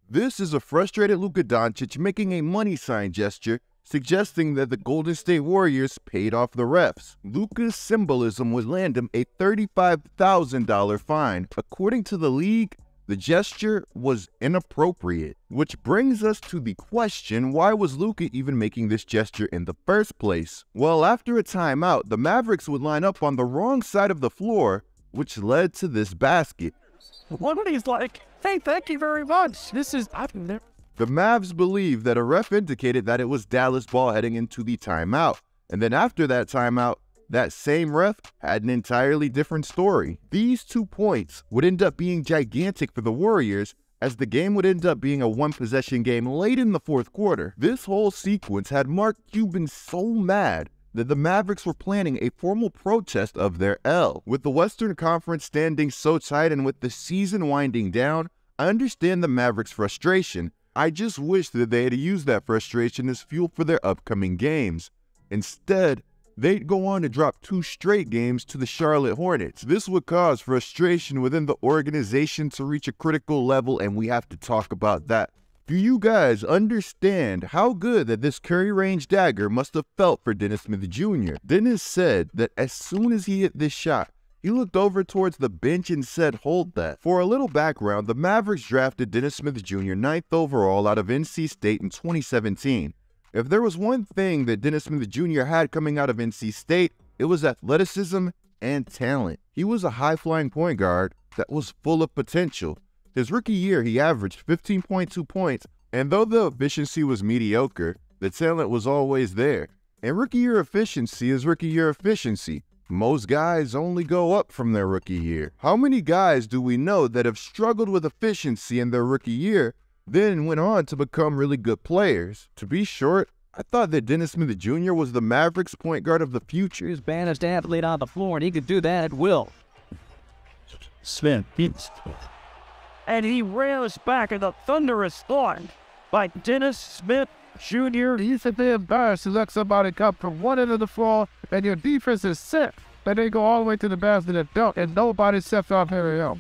This is a frustrated Luka Doncic making a money sign gesture, suggesting that the Golden State Warriors paid off the refs. Luka's symbolism would land him a $35,000 fine. According to the league, the gesture was inappropriate, which brings us to the question, why was Luka even making this gesture in the first place? Well, after a timeout, the Mavericks would line up on the wrong side of the floor, which led to this basket. One of these like, hey, thank you very much. The Mavs believe that a ref indicated that it was Dallas ball heading into the timeout, and then after that timeout, that same ref had an entirely different story. These 2 points would end up being gigantic for the Warriors, as the game would end up being a one-possession game late in the fourth quarter. This whole sequence had Mark Cuban so mad that the Mavericks were planning a formal protest of their L. With the Western Conference standing so tight and with the season winding down, I understand the Mavericks' frustration. I just wish that they had used that frustration as fuel for their upcoming games. Instead, they'd go on to drop 2 straight games to the Charlotte Hornets. This would cause frustration within the organization to reach a critical level, and we have to talk about that. Do you guys understand how good that this Curry range dagger must have felt for Dennis Smith Jr.? Dennis said that as soon as he hit this shot, he looked over towards the bench and said, "Hold that." For a little background, the Mavericks drafted Dennis Smith Jr. 9th overall out of NC State in 2017. If there was one thing that Dennis Smith Jr. had coming out of NC State, it was athleticism and talent. He was a high-flying point guard that was full of potential. His rookie year, he averaged 15.2 points, and though the efficiency was mediocre, the talent was always there. And rookie year efficiency is rookie year efficiency. Most guys only go up from their rookie year. How many guys do we know that have struggled with efficiency in their rookie year, then went on to become really good players? To be short, I thought that Dennis Smith Jr. was the Mavericks point guard of the future. He's baddest athlete on the floor, and he could do that at will. Smith. And he rails back in the thunderous thought by Dennis Smith Jr. He's a bit embarrassed to let somebody come from one end of the floor, and your defense is set. Then they go all the way to the basket and dunk, and nobody steps off every help.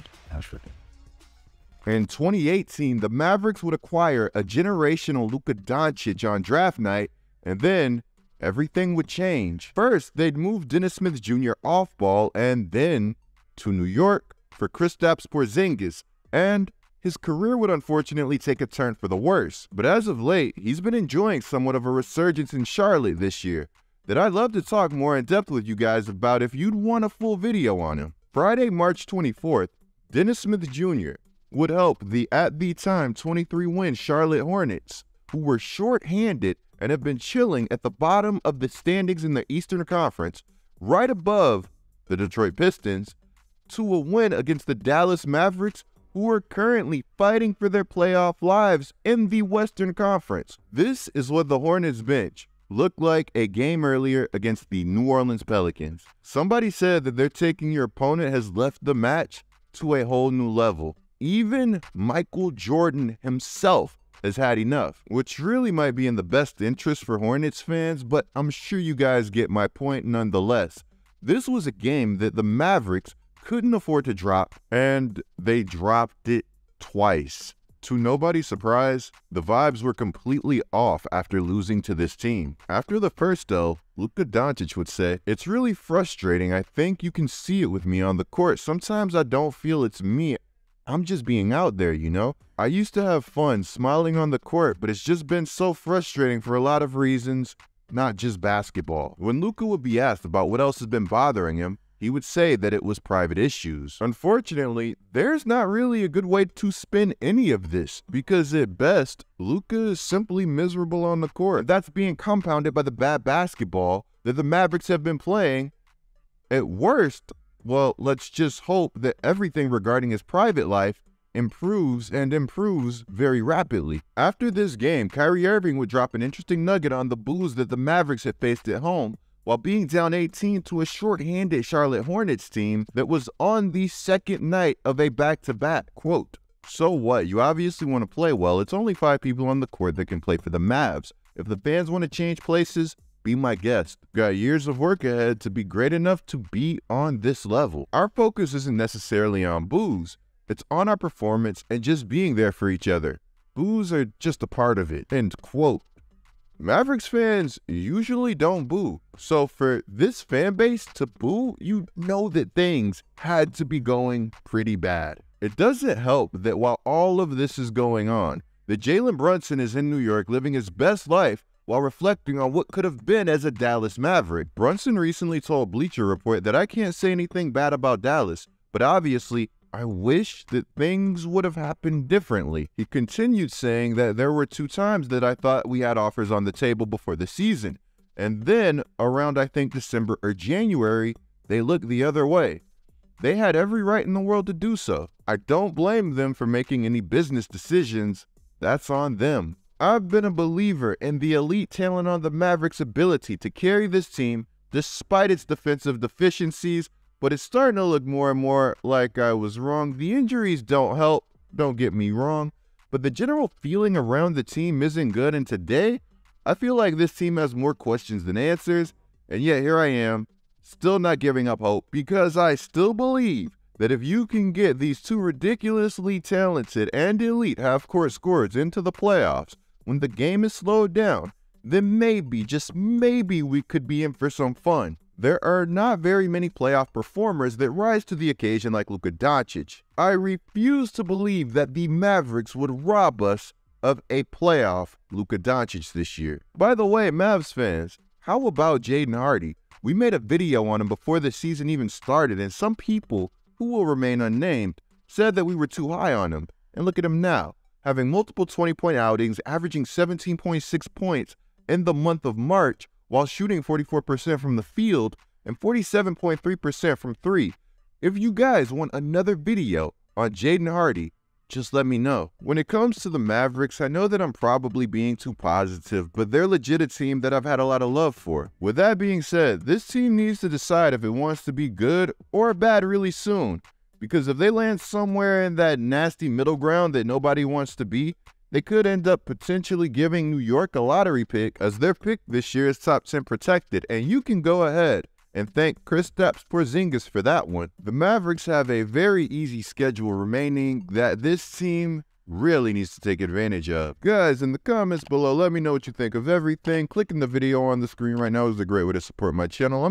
In 2018, the Mavericks would acquire a generational Luka Doncic on draft night, and then everything would change. First, they'd move Dennis Smith Jr. off ball, and then to New York for Kristaps Porzingis, and his career would unfortunately take a turn for the worse. But as of late, he's been enjoying somewhat of a resurgence in Charlotte this year that I'd love to talk more in depth with you guys about if you'd want a full video on him. Friday, March 24th, Dennis Smith Jr. would help the, at the time, 23-win Charlotte Hornets, who were short-handed and have been chilling at the bottom of the standings in the Eastern Conference, right above the Detroit Pistons, to a win against the Dallas Mavericks, who are currently fighting for their playoff lives in the Western Conference. This is what the Hornets bench looked like a game earlier against the New Orleans Pelicans. Somebody said that their taking your opponent has left the match to a whole new level. Even Michael Jordan himself has had enough, which really might be in the best interest for Hornets fans, but I'm sure you guys get my point nonetheless. This was a game that the Mavericks couldn't afford to drop, and they dropped it twice. To nobody's surprise, the vibes were completely off after losing to this team. After the first L, Luka Doncic would say, "It's really frustrating. I think you can see it with me on the court. Sometimes I don't feel it's me. I'm just being out there, you know? I used to have fun smiling on the court, but it's just been so frustrating for a lot of reasons, not just basketball." When Luka would be asked about what else has been bothering him, he would say that it was private issues. Unfortunately, there's not really a good way to spin any of this, because at best, Luka is simply miserable on the court. That's being compounded by the bad basketball that the Mavericks have been playing. At worst, well, let's just hope that everything regarding his private life improves and improves very rapidly. After this game, Kyrie Irving would drop an interesting nugget on the boos that the Mavericks had faced at home, while being down 18 to a short-handed Charlotte Hornets team that was on the second night of a back-to-back. Quote, "So what? You obviously want to play well. It's only 5 people on the court that can play for the Mavs. If the fans want to change places, be my guest. Got years of work ahead to be great enough to be on this level. Our focus isn't necessarily on boos. It's on our performance and just being there for each other. boos are just a part of it, end quote. Mavericks fans usually don't boo, so for this fan base to boo, you know that things had to be going pretty bad. It doesn't help that while all of this is going on, that Jalen Brunson is in New York living his best life while reflecting on what could have been as a Dallas Maverick. Brunson recently told Bleacher Report that I can't say anything bad about Dallas, but obviously, I wish that things would have happened differently. He continued saying that there were 2 times that I thought we had offers on the table before the season, and then around I think December or January, they looked the other way. They had every right in the world to do so. I don't blame them for making any business decisions. That's on them. I've been a believer in the elite talent on the Mavericks' ability to carry this team despite its defensive deficiencies, but it's starting to look more and more like I was wrong. The injuries don't help, don't get me wrong, but the general feeling around the team isn't good, and today, I feel like this team has more questions than answers, and yet here I am, still not giving up hope, because I still believe that if you can get these 2 ridiculously talented and elite half-court scorers into the playoffs when the game is slowed down, then maybe, just maybe, we could be in for some fun. There are not very many playoff performers that rise to the occasion like Luka Doncic. I refuse to believe that the Mavericks would rob us of a playoff Luka Doncic this year. By the way, Mavs fans, how about Jaden Hardy? We made a video on him before the season even started, and some people, who will remain unnamed, said that we were too high on him. And look at him now, having multiple 20-point outings, averaging 17.6 points in the month of March, while shooting 44% from the field and 47.3% from 3. If you guys want another video on Jaden Hardy, just let me know. When it comes to the Mavericks, I know that I'm probably being too positive, but they're legit a team that I've had a lot of love for. With that being said, this team needs to decide if it wants to be good or bad really soon, because if they land somewhere in that nasty middle ground that nobody wants to be, they could end up potentially giving New York a lottery pick, as their pick this year is top 10 protected, and you can go ahead and thank Kristaps Porzingis for that one. The Mavericks have a very easy schedule remaining that this team really needs to take advantage of. Guys, in the comments below, let me know what you think of everything. Clicking the video on the screen right now is a great way to support my channel.